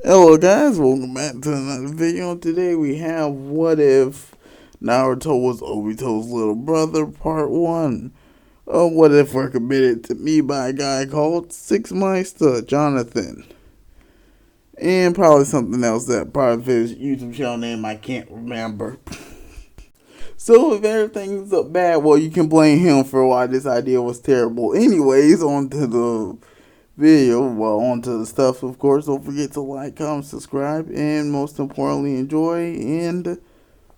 Hello guys, welcome back to another video. Today we have What If Naruto was Obito's little brother, part 1. What if recommended to me by a guy called Six Meister Jonathan. And probably something else that part of his YouTube channel name I can't remember. So if everything's up bad, well you can blame him for why this idea was terrible. Anyways, on to the video, well, onto the stuff, of course. Don't forget to like, comment, subscribe, and most importantly, enjoy and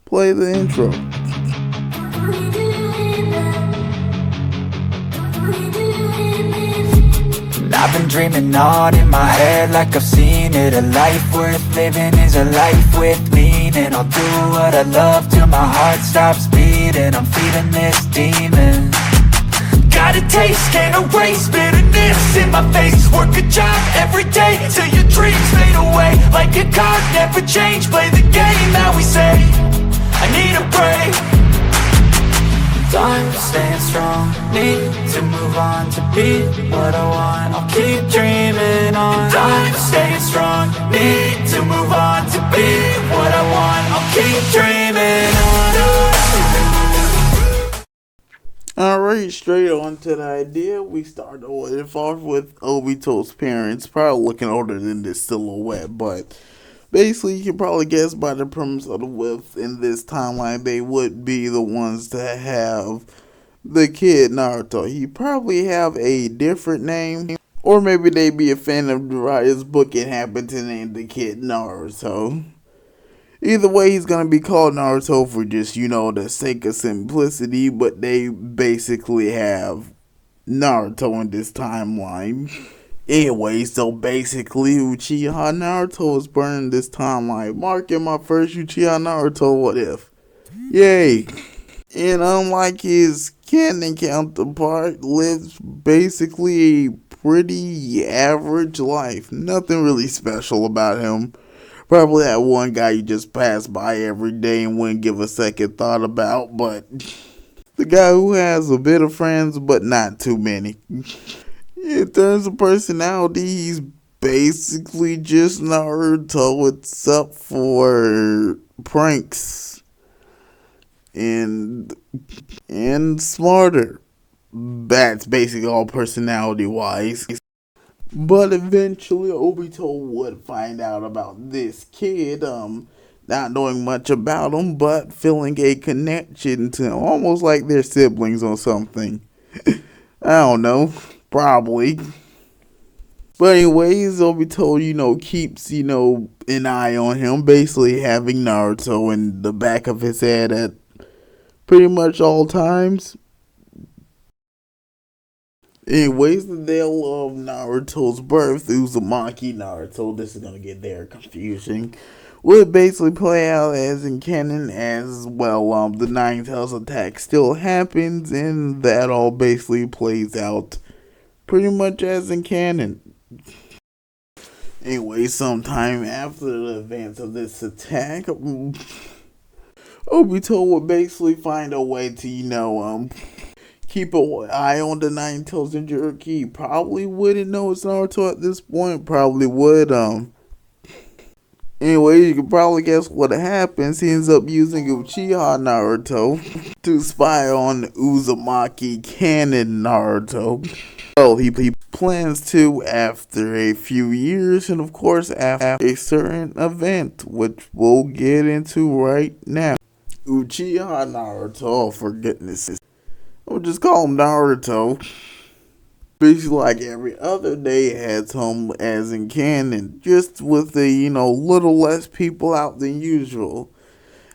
play the intro. I've been dreaming on in my head like I've seen it. A life worth living is a life with meaning. I'll do what I love till my heart stops beating. I'm feeding this demon. Got a taste, can't erase bitterness in my face. Work a job every day till your dreams fade away. Like a card, never change, play the game that we say. I need a break. I'm staying strong, need to move on to be what I want. I'll keep dreaming on. I'm staying strong, need to move on to be what I want. I'll keep dreaming on. Alright, straight on to the idea. We start off with Obito's parents, probably looking older than this silhouette, but basically, you can probably guess by the premise of the width in this timeline, they would be the ones to have the kid Naruto. He probably have a different name, or maybe they be a fan of the writer's book and happen to name the kid Naruto. Either way, he's gonna be called Naruto for just, the sake of simplicity, but they basically have Naruto in this timeline. Anyway, so basically Uchiha Naruto was born in this timeline, marking my first Uchiha Naruto what if. Yay! And unlike his canon counterpart, lives basically a pretty average life. Nothing really special about him. Probably that one guy you just pass by every day and wouldn't give a second thought about, but the guy who has a bit of friends but not too many. In terms of personality, he's basically just Naruto except for pranks and smarter. That's basically all personality wise. But eventually Obito would find out about this kid, not knowing much about him, but feeling a connection to him, almost like they're siblings or something. I don't know. Probably. But anyways, Obito, keeps, an eye on him, basically having Naruto in the back of his head at pretty much all times. Anyways, the tale of Naruto's birth, Uzumaki Naruto, this is gonna get there confusing, would basically play out as in canon as well. The Nine Tails attack still happens, and that all basically plays out pretty much as in canon. Anyway, sometime after the events of this attack, Obito would basically find a way to, keep an eye on the Nine Tails and Jinchuriki. He probably wouldn't know it's Naruto at this point. Probably would. Anyway, you can probably guess what happens. He ends up using Uchiha Naruto to spy on Uzumaki canon Naruto. Well, he plans to after a few years, and of course after a certain event, which we'll get into right now. Uchiha Naruto, oh, for goodness sake. We'll just call him Naruto. Basically, like every other day, heads home as in canon, just with a little less people out than usual.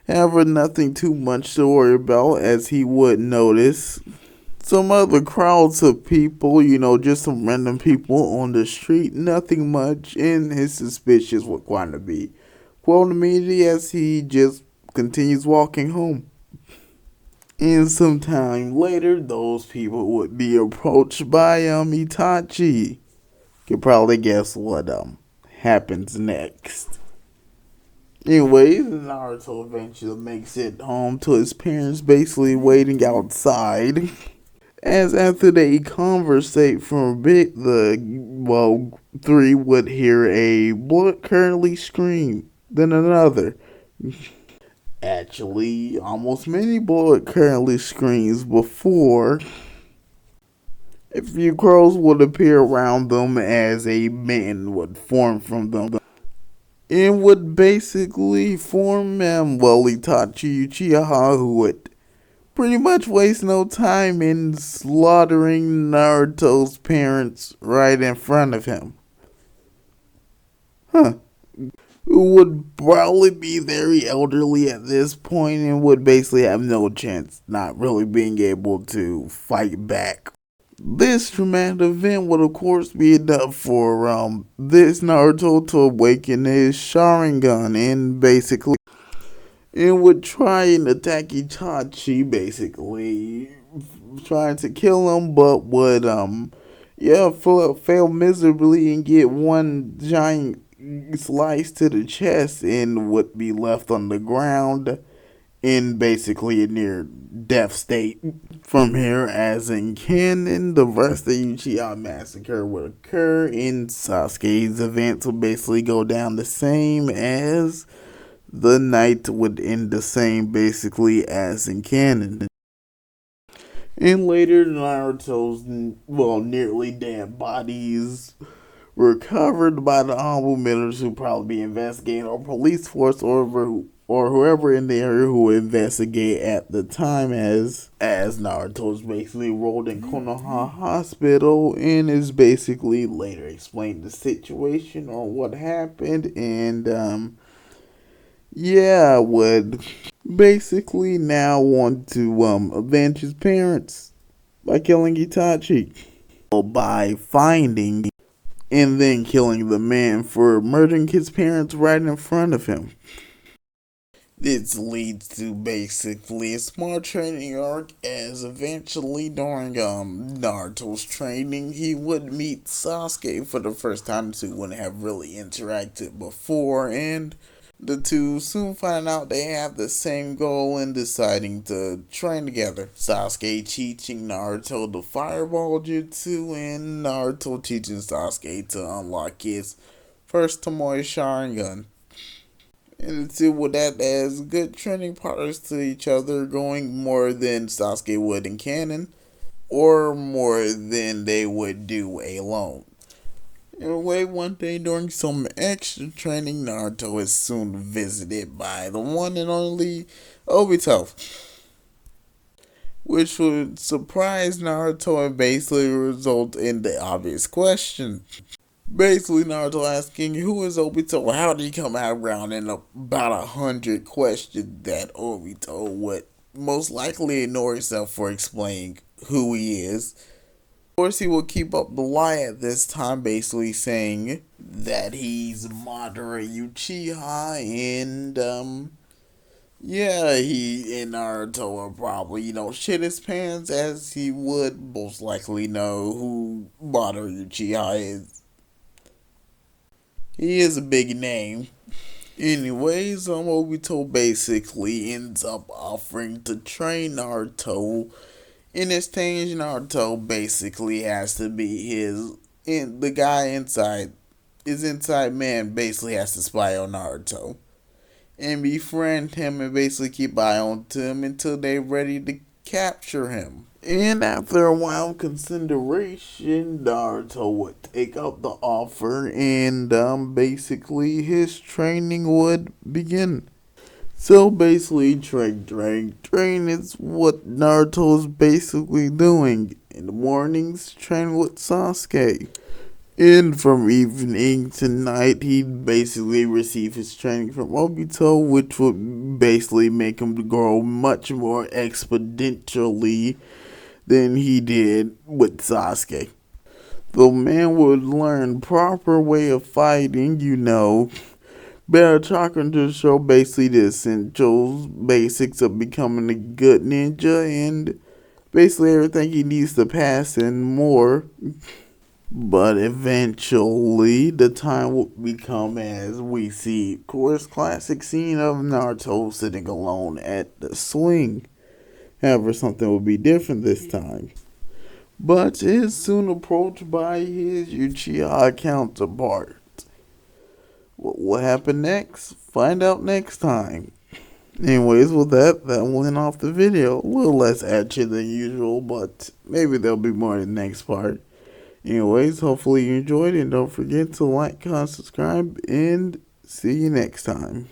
However, nothing too much to worry about, as he would notice some other crowds of people, just some random people on the street, nothing much, and his suspicions would kind of be quelled immediately as he just continues walking home. And sometime later, those people would be approached by Itachi. You can probably guess what happens next. Anyways, Naruto eventually makes it home to his parents, basically waiting outside. As after they conversate for a bit, the three would hear a bullet currently scream, then another. Actually, almost many bullet currently screams before a few crows would appear around them as a man would form from them and would basically form Itachi Uchiha, who would pretty much waste no time in slaughtering Naruto's parents right in front of him. Huh. Who would probably be very elderly at this point and would basically have no chance, not really being able to fight back. This traumatic event would of course be enough for this Naruto to awaken his Sharingan and basically would try and attack Itachi, basically trying to kill him, but would fail miserably and get one giant slice to the chest and would be left on the ground in basically a near death state. From here, as in canon, the rest of the Uchiha massacre would occur, and Sasuke's events would basically go down the same as the night would end the same basically as in canon. And later, Naruto's, nearly dead bodies recovered by the honorable members who probably be investigating or police force or whoever in the area who would investigate at the time as Naruto's basically enrolled in Konoha Hospital and is basically later explained the situation or what happened and would basically now want to avenge his parents by killing Itachi. By finding and then killing the man for murdering his parents right in front of him. This leads to basically a small training arc as eventually during Naruto's training he would meet Sasuke for the first time. The two wouldn't have really interacted before and the two soon find out they have the same goal in deciding to train together. Sasuke teaching Naruto the fireball jutsu and Naruto teaching Sasuke to unlock his first Tomoe Sharingan. And the two would act as good training partners to each other, going more than Sasuke would in canon, or more than they would do alone. Anyway, one day during some extra training, Naruto is soon visited by the one and only Obito, which would surprise Naruto and basically result in the obvious question. Basically, Naruto asking, who is Obito? How did he come out around in about 100 questions that Obito would most likely ignore himself for explaining who he is. Of course, he will keep up the lie at this time, basically saying that he's Madara Uchiha, and he and Naruto will probably, shit his pants as he would most likely know who Madara Uchiha is. He is a big name. Anyways, Obito basically ends up offering to train Naruto. In exchange, Naruto basically has to be the guy inside, his inside man basically has to spy on Naruto. And befriend him and basically keep eye on him until they're ready to capture him. And after a while of consideration, Naruto would take up the offer and basically his training would begin. So basically, train is what Naruto is basically doing. In the mornings, train with Sasuke. And from evening to night, he'd basically receive his training from Obito, which would basically make him grow much more exponentially than he did with Sasuke. The man would learn proper way of fighting, better talking to show basically the essentials, basics of becoming a good ninja, and basically everything he needs to pass and more. But eventually, the time will become as we see, of course, classic scene of Naruto sitting alone at the swing. However, something will be different this time. but is soon approached by his Uchiha counterpart. What will happen next? Find out next time. Anyways, with that went off the video. A little less action than usual, but maybe there'll be more in the next part. Anyways, hopefully you enjoyed, and don't forget to like, comment, subscribe, and see you next time.